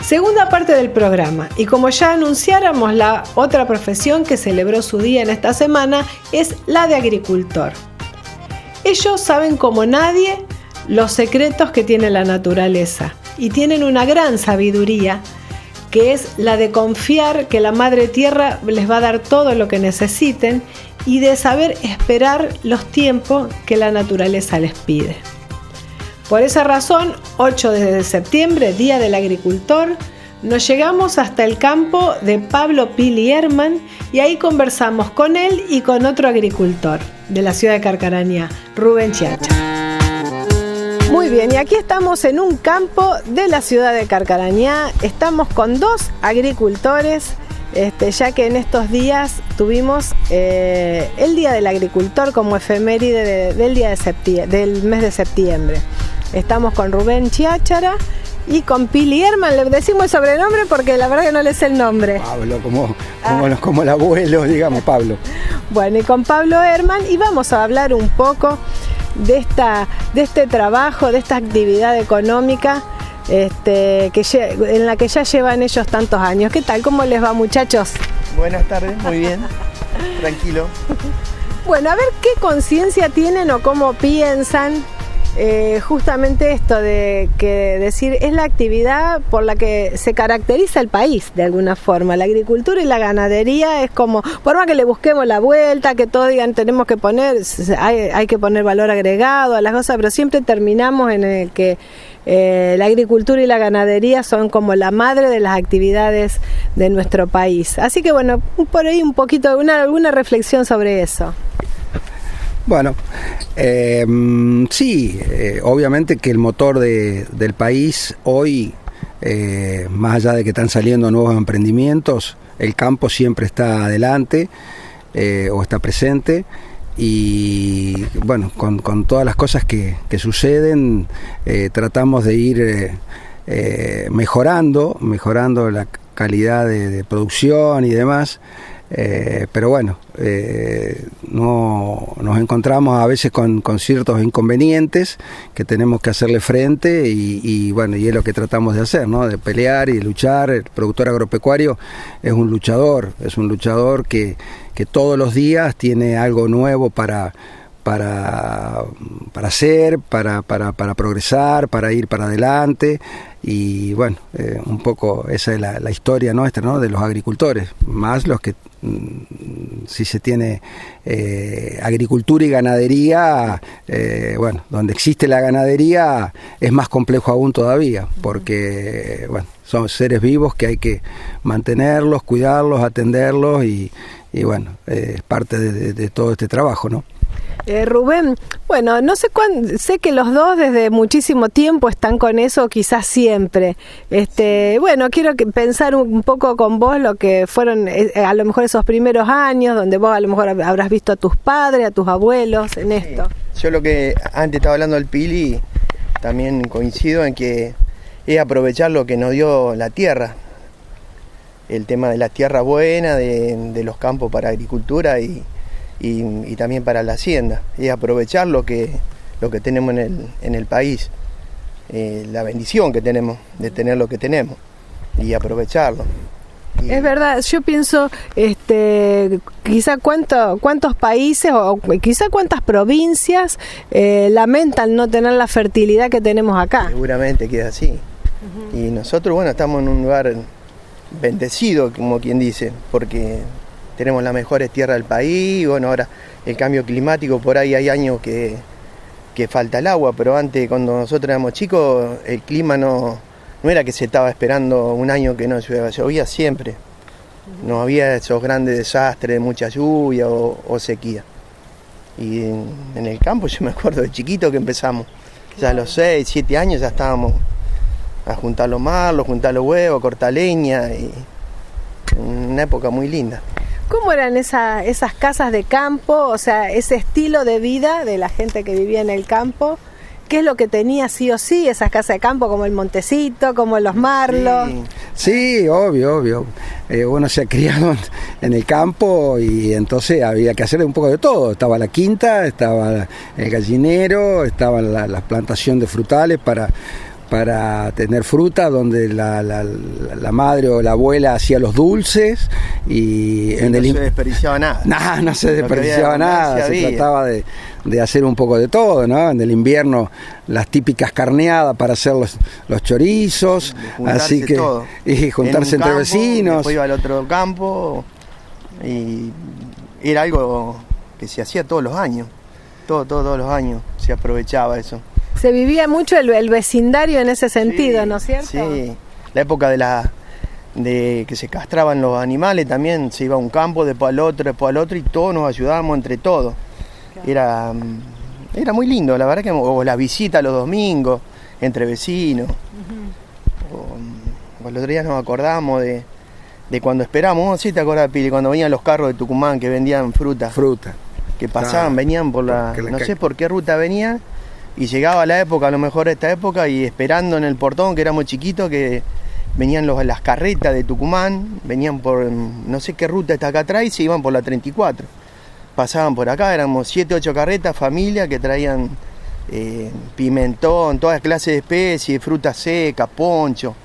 Segunda parte del programa, y como ya anunciáramos, la otra profesión que celebró su día en esta semana es la de agricultor. Ellos saben como nadie los secretos que tiene la naturaleza y tienen una gran sabiduría, que es la de confiar que la Madre Tierra les va a dar todo lo que necesiten y de saber esperar los tiempos que la naturaleza les pide. Por esa razón, 8 de septiembre, Día del Agricultor, nos llegamos hasta el campo de Pablo Pili Herman y ahí conversamos con él y con otro agricultor de la ciudad de Carcarañá, Rubén Chiachara. Muy bien, y aquí estamos en un campo de la ciudad de Carcarañá. Estamos con dos agricultores, ya que en estos días tuvimos el Día del Agricultor como efeméride del mes de septiembre. Estamos con Rubén Chiachara y con Pili Herman. Le decimos el sobrenombre porque la verdad que no le sé el nombre. Pablo, como el abuelo, digamos, Pablo. Bueno, y con Pablo Herman, y vamos a hablar un poco de este trabajo, de esta actividad económica en la que ya llevan ellos tantos años. ¿Qué tal? ¿Cómo les va, muchachos? Buenas tardes, muy bien, tranquilo. Bueno, a ver qué conciencia tienen o cómo piensan justamente esto de que decir es la actividad por la que se caracteriza el país de alguna forma. La agricultura y la ganadería es como, por más que le busquemos la vuelta, que todos digan tenemos que poner, hay que poner valor agregado a las cosas, pero siempre terminamos en el que la agricultura y la ganadería son como la madre de las actividades de nuestro país. Así que bueno, por ahí un poquito, alguna reflexión sobre eso. Bueno, sí, obviamente que el motor del país hoy, más allá de que están saliendo nuevos emprendimientos, el campo siempre está adelante o está presente. Y bueno, con todas las cosas que suceden, tratamos de ir mejorando la calidad de producción y demás. Pero bueno, no nos encontramos a veces con ciertos inconvenientes que tenemos que hacerle frente y bueno, y es lo que tratamos de hacer, ¿no? De pelear y de luchar. El productor agropecuario es un luchador que todos los días tiene algo nuevo para hacer, para progresar, para ir para adelante. Y bueno, un poco esa es la historia nuestra, ¿no? De los agricultores, más los que si se tiene agricultura y ganadería, bueno, donde existe la ganadería es más complejo aún todavía, porque bueno, son seres vivos que hay que mantenerlos, cuidarlos, atenderlos y bueno, es parte de todo este trabajo, ¿no? Rubén, bueno, no sé sé que los dos desde muchísimo tiempo están con eso, quizás siempre. Bueno, quiero pensar un poco con vos lo que fueron a lo mejor esos primeros años, donde vos a lo mejor habrás visto a tus padres, a tus abuelos en esto. Yo lo que antes estaba hablando del Pili, también coincido en que es aprovechar lo que nos dio la tierra. El tema de la tierra buena, de los campos para agricultura y también para la hacienda, y aprovechar lo que tenemos en el país, la bendición que tenemos de tener lo que tenemos y aprovecharlo. Es verdad, yo pienso quizá cuántos países o quizá cuántas provincias lamentan no tener la fertilidad que tenemos acá. Seguramente queda así. Uh-huh. Y nosotros, bueno, estamos en un lugar bendecido, como quien dice, porque tenemos las mejores tierras del país. Y bueno, ahora el cambio climático, por ahí hay años que falta el agua, pero antes, cuando nosotros éramos chicos, el clima no era que se estaba esperando un año que no llovía siempre. No había esos grandes desastres de mucha lluvia o sequía. Y en el campo yo me acuerdo de chiquito que empezamos, ya a los 6, 7 años ya estábamos a juntar los marlos, juntar los huevos, a cortar leña, y una época muy linda. ¿Cómo eran esas casas de campo, o sea, ese estilo de vida de la gente que vivía en el campo? ¿Qué es lo que tenía sí o sí esas casas de campo, como el Montecito, como los Marlos? Sí, obvio. Uno se ha criado en el campo y entonces había que hacer un poco de todo. Estaba la quinta, estaba el gallinero, estaba la plantación de frutales para para tener fruta, donde la madre o la abuela hacía los dulces y no se desperdiciaba nada. No se desperdiciaba nada, se trataba de hacer un poco de todo, ¿no? En el invierno las típicas carneadas para hacer los chorizos, así que todo. Y juntarse entre vecinos. Después iba al otro campo y era algo que se hacía todos los años, todos los años se aprovechaba eso. Se vivía mucho el vecindario en ese sentido, Sí, ¿no es cierto? Sí, la época de que se castraban los animales también, se iba a un campo, después al otro y todos nos ayudábamos entre todos. Claro. Era muy lindo, la verdad que o la visita los domingos entre vecinos. O el otro día nos acordamos de cuando esperábamos, ¿sí te acordás, Pili? Cuando venían los carros de Tucumán que vendían fruta. Que pasaban, claro, venían por no sé por qué ruta venían. Y llegaba la época, a lo mejor esta época, y esperando en el portón, que éramos chiquitos, que venían las carretas de Tucumán, venían por no sé qué ruta está acá atrás y se iban por la 34. Pasaban por acá, éramos 7, 8 carretas, familia, que traían pimentón, todas clases de especies, fruta seca, poncho.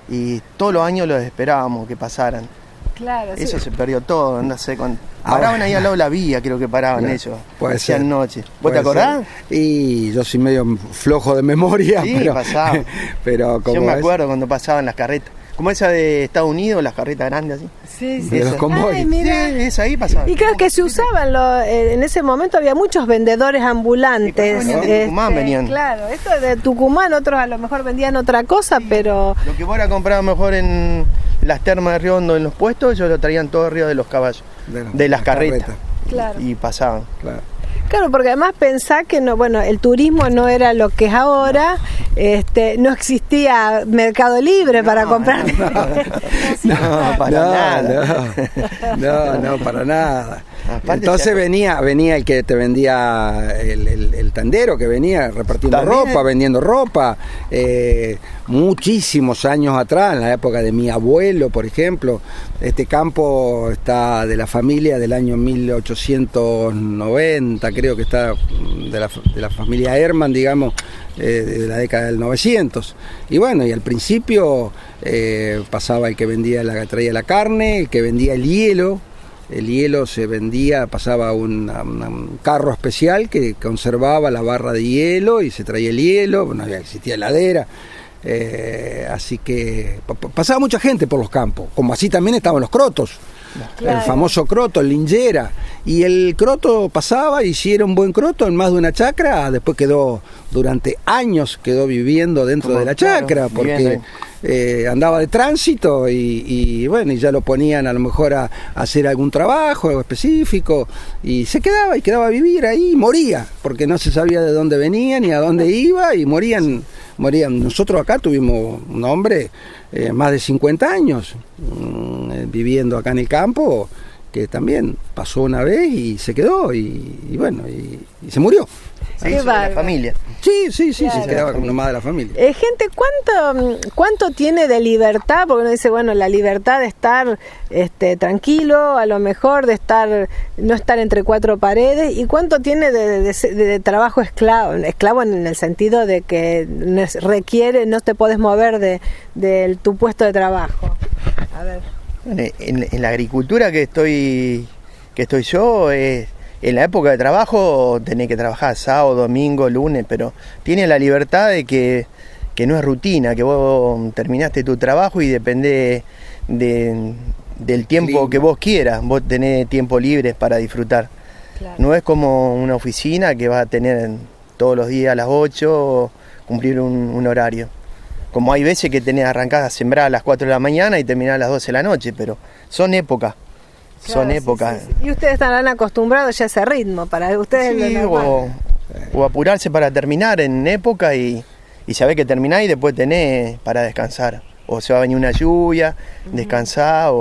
Y todos los años los esperábamos que pasaran. Claro, eso sí. Se perdió todo, no sé cuándo. Paraban ahí al lado de la vía, creo que paraban ellos. Hacían noche. ¿Vos te acordás? Y yo soy medio flojo de memoria, sí, pero pasaba. Pero como yo me acuerdo cuando pasaban las carretas. Como esa de Estados Unidos, las carretas grandes así. Sí. De los convoyes. Sí, esa ahí pasaba. Y claro que se usaban, en ese momento había muchos vendedores ambulantes. De Tucumán venían. Claro, esto de Tucumán, otros a lo mejor vendían otra cosa, pero... Lo que vos ahora comprabas mejor en las termas de Río Hondo, en los puestos, ellos lo traían todo arriba de los caballos, de las carretas. Claro. Y pasaban. Claro, porque además pensá que el turismo no era lo que es ahora, no existía Mercado Libre para comprar. No, para nada. Aparte, entonces venía el que te vendía, el tendero que venía repartiendo ropa, vendiendo ropa. Muchísimos años atrás, en la época de mi abuelo, por ejemplo, este campo está de la familia del año 1890, creo que está de la familia Herman, digamos, de la década del 900. Y bueno, y al principio pasaba el que traía la carne, el que vendía el hielo. El hielo se vendía, pasaba un carro especial que conservaba la barra de hielo y se traía el hielo, no existía heladera. Así que pasaba mucha gente por los campos, como así también estaban los crotos. Claro. El famoso croto, el lingera. Y el croto pasaba y si era un buen croto en más de una chacra, después durante años quedó viviendo dentro de la chacra, porque andaba de tránsito y ya lo ponían a lo mejor a hacer algún trabajo específico y quedaba a vivir ahí y moría, porque no se sabía de dónde venía ni a dónde iba y morían. Nosotros acá tuvimos un hombre más de 50 años viviendo acá en el campo, que también pasó una vez y se quedó y se murió. Sí, la familia. Sí, claro. Se quedaba como nomás de la familia. Gente, ¿cuánto tiene de libertad? Porque uno dice, la libertad de estar tranquilo, a lo mejor no estar entre cuatro paredes, y cuánto tiene de trabajo esclavo en el sentido de que no te podés mover de tu puesto de trabajo. A ver. En la agricultura que estoy yo, en la época de trabajo tenés que trabajar sábado, domingo, lunes, pero tiene la libertad de que no es rutina, que vos terminaste tu trabajo y depende del tiempo que vos quieras, vos tenés tiempo libre para disfrutar. Claro. No es como una oficina que vas a tener todos los días a las 8 cumplir un horario. Como hay veces que tenés arrancadas a sembrar a las 4 de la mañana y terminás a las 12 de la noche, pero son épocas. Claro, son épocas. Sí. Y ustedes estarán acostumbrados ya a ese ritmo, para ustedes. Sí, o apurarse para terminar en época y saber que terminás y después tenés para descansar. O se va a venir una lluvia, descansar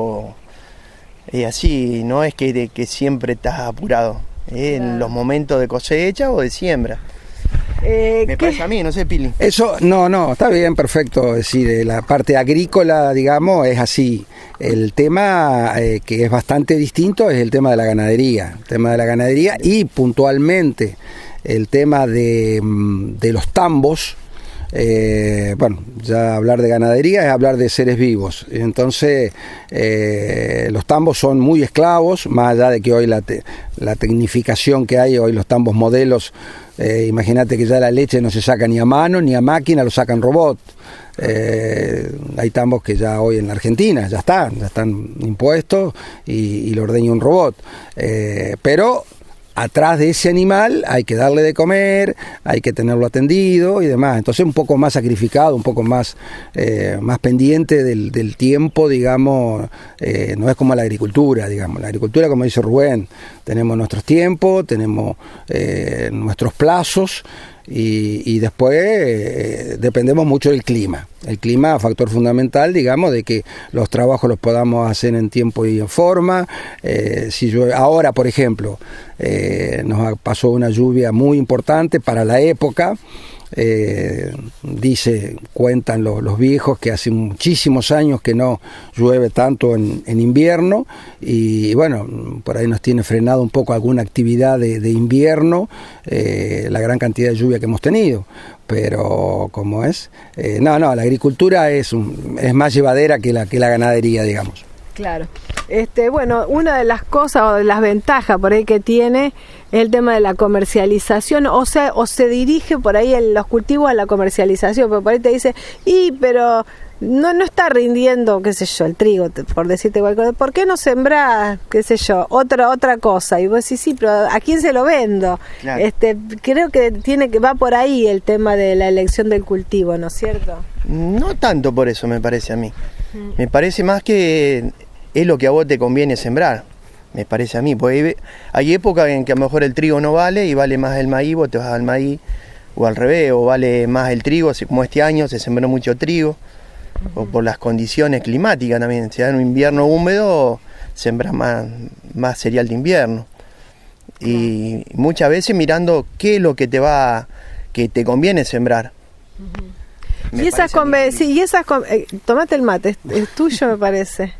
y así, no es que siempre estás apurado, en los momentos de cosecha o de siembra. Me parece a mí, no sé, Pili. Eso, no, está bien, perfecto. Es decir, la parte agrícola, digamos, es así. El tema que es bastante distinto es el tema de la ganadería. El tema de la ganadería y puntualmente el tema de los tambos. bueno, ya hablar de ganadería es hablar de seres vivos. Entonces, los tambos son muy esclavos, más allá de que hoy la tecnificación que hay, hoy los tambos modelos, imagínate que ya la leche no se saca ni a mano ni a máquina, lo sacan robot. Hay tambos que ya hoy en la Argentina ya están impuestos y lo ordeña un robot. Pero atrás de ese animal hay que darle de comer, hay que tenerlo atendido y demás. Entonces un poco más sacrificado, un poco más pendiente del tiempo, digamos, no es como la agricultura, digamos. La agricultura, como dice Rubén, tenemos nuestros tiempos, tenemos nuestros plazos y después dependemos mucho del clima. El clima, factor fundamental, digamos, de que los trabajos los podamos hacer en tiempo y en forma. Si llueve, ahora, por ejemplo, pasó una lluvia muy importante para la época. Cuentan los viejos que hace muchísimos años que no llueve tanto en invierno y bueno, por ahí nos tiene frenado un poco alguna actividad de invierno, la gran cantidad de lluvia que hemos tenido. Pero como es, la agricultura es más llevadera que la ganadería, digamos. Claro. Bueno, una de las cosas o de las ventajas por ahí que tiene es el tema de la comercialización, o se dirige por ahí los cultivos a la comercialización, pero por ahí te dice, pero no está rindiendo, qué sé yo, el trigo, por decirte cualquier cosa, ¿por qué no sembrás, qué sé yo, otra cosa? Y vos decís, sí, pero ¿a quién se lo vendo? Claro. Creo que va por ahí el tema de la elección del cultivo, ¿no es cierto? No tanto por eso, me parece a mí. Me parece más que es lo que a vos te conviene sembrar, me parece a mí, porque hay épocas en que a lo mejor el trigo no vale y vale más el maíz, vos te vas al maíz, o al revés, o vale más el trigo, como este año se sembró mucho trigo, o por las condiciones climáticas también, si da un invierno húmedo, sembras más cereal de invierno, y muchas veces mirando qué es lo que te conviene sembrar. Tomate el mate, es tuyo me parece.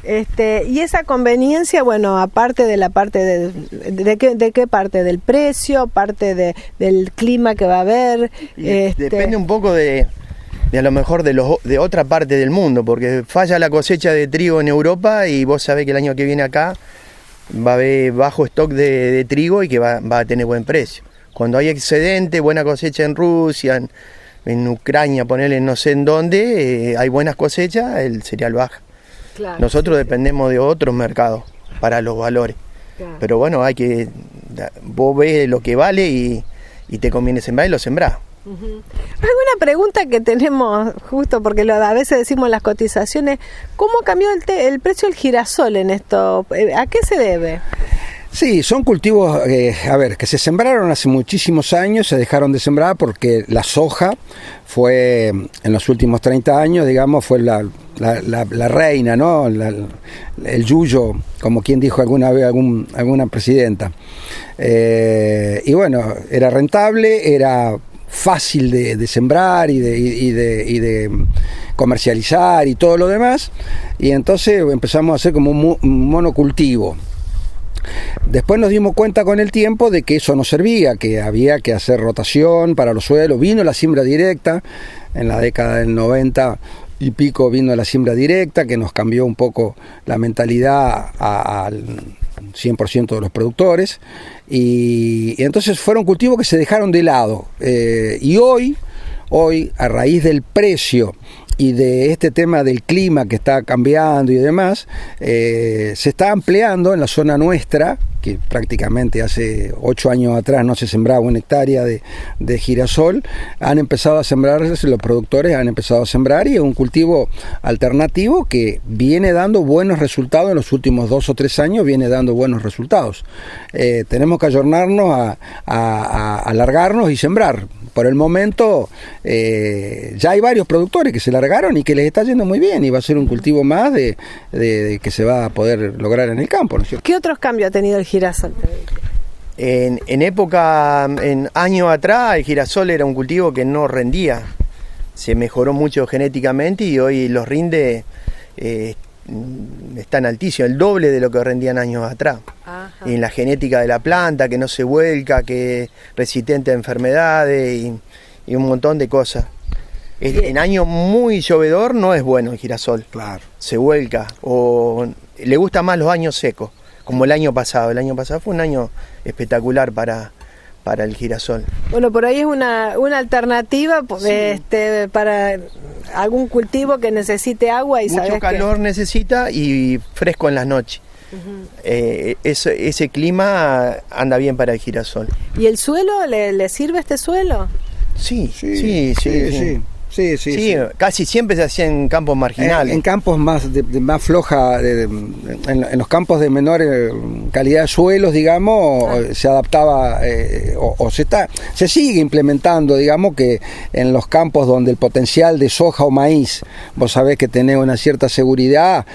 Y esa conveniencia, bueno, aparte de la parte de qué parte, del precio, parte del clima que va a haber. Depende un poco de a lo mejor de otra parte del mundo, porque falla la cosecha de trigo en Europa y vos sabés que el año que viene acá va a haber bajo stock de trigo y que va a tener buen precio. Cuando hay excedente, buena cosecha en Rusia, en Ucrania, ponerle no sé en dónde, hay buenas cosechas, el cereal baja. Claro, Nosotros dependemos de otros mercados para los valores. Claro. Pero bueno, vos ves lo que vale y te conviene sembrar y lo sembrás. Alguna pregunta que tenemos justo porque a veces decimos las cotizaciones, ¿cómo cambió el precio del girasol en esto? ¿A qué se debe? Sí, son cultivos, que se sembraron hace muchísimos años, se dejaron de sembrar porque la soja fue, en los últimos 30 años, digamos, fue la reina, ¿no? El yuyo, como quien dijo alguna vez alguna presidenta. Y bueno, era rentable, era fácil de sembrar y de comercializar y todo lo demás, y entonces empezamos a hacer como un monocultivo. Después nos dimos cuenta con el tiempo de que eso no servía, que había que hacer rotación para los suelos. Vino la siembra directa, en la década del 90 y pico vino la siembra directa, que nos cambió un poco la mentalidad al 100% de los productores. Y entonces fueron cultivos que se dejaron de lado. Y hoy, a raíz del precio y de este tema del clima que está cambiando y demás, se está ampliando en la zona nuestra, que prácticamente hace 8 años atrás no se sembraba 1 hectárea de girasol, los productores han empezado a sembrar, y es un cultivo alternativo que viene dando buenos resultados en los últimos 2 o 3 años, viene dando buenos resultados. Tenemos que ayornarnos a alargarnos y sembrar. Por el momento ya hay varios productores que se largaron y que les está yendo muy bien, y va a ser un cultivo más de que se va a poder lograr en el campo, ¿no es cierto? ¿Qué otros cambios ha tenido el girasol? En años atrás, el girasol era un cultivo que no rendía. Se mejoró mucho genéticamente y hoy los rinde están altísimos, el doble de lo que rendían años atrás. Ajá. En la genética de la planta, que no se vuelca, que es resistente a enfermedades y un montón de cosas. En año muy llovedor no es bueno el girasol. Claro. Se vuelca o le gustan más los años secos, como el año pasado. El año pasado fue un año espectacular para el girasol. Bueno, por ahí es una alternativa para algún cultivo que necesite agua y mucho calor necesita y fresco en las noches. Ese clima anda bien para el girasol. ¿Y el suelo le sirve este suelo? Sí. Sí, casi siempre se hacía en campos marginales. En campos más floja, en los campos de menor calidad de suelos, digamos, se adaptaba se sigue implementando, digamos, que en los campos donde el potencial de soja o maíz, vos sabés que tenés una cierta seguridad,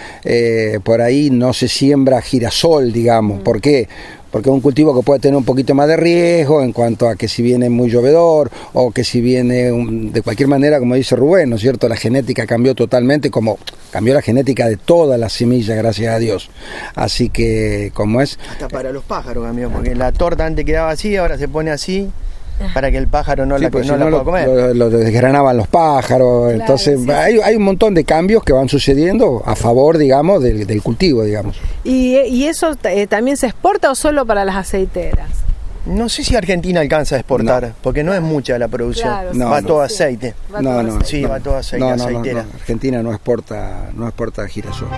por ahí no se siembra girasol, digamos. ¿Por qué? Porque es un cultivo que puede tener un poquito más de riesgo en cuanto a que si viene muy llovedor o que si viene de cualquier manera, como dice Rubén, ¿no es cierto? La genética cambió totalmente, como cambió la genética de todas las semillas, gracias a Dios. Así que, como es... Hasta para los pájaros cambió, porque la torta antes quedaba así, ahora se pone así, para que el pájaro no la pueda comer. Lo desgranaban los pájaros, claro, entonces hay un montón de cambios que van sucediendo a favor, digamos, del cultivo, digamos. ¿Y eso también se exporta o solo para las aceiteras? No sé si Argentina alcanza a exportar, porque no es mucha la producción, claro, va todo aceite. Va todo aceite. Aceitera. Argentina no exporta girasol.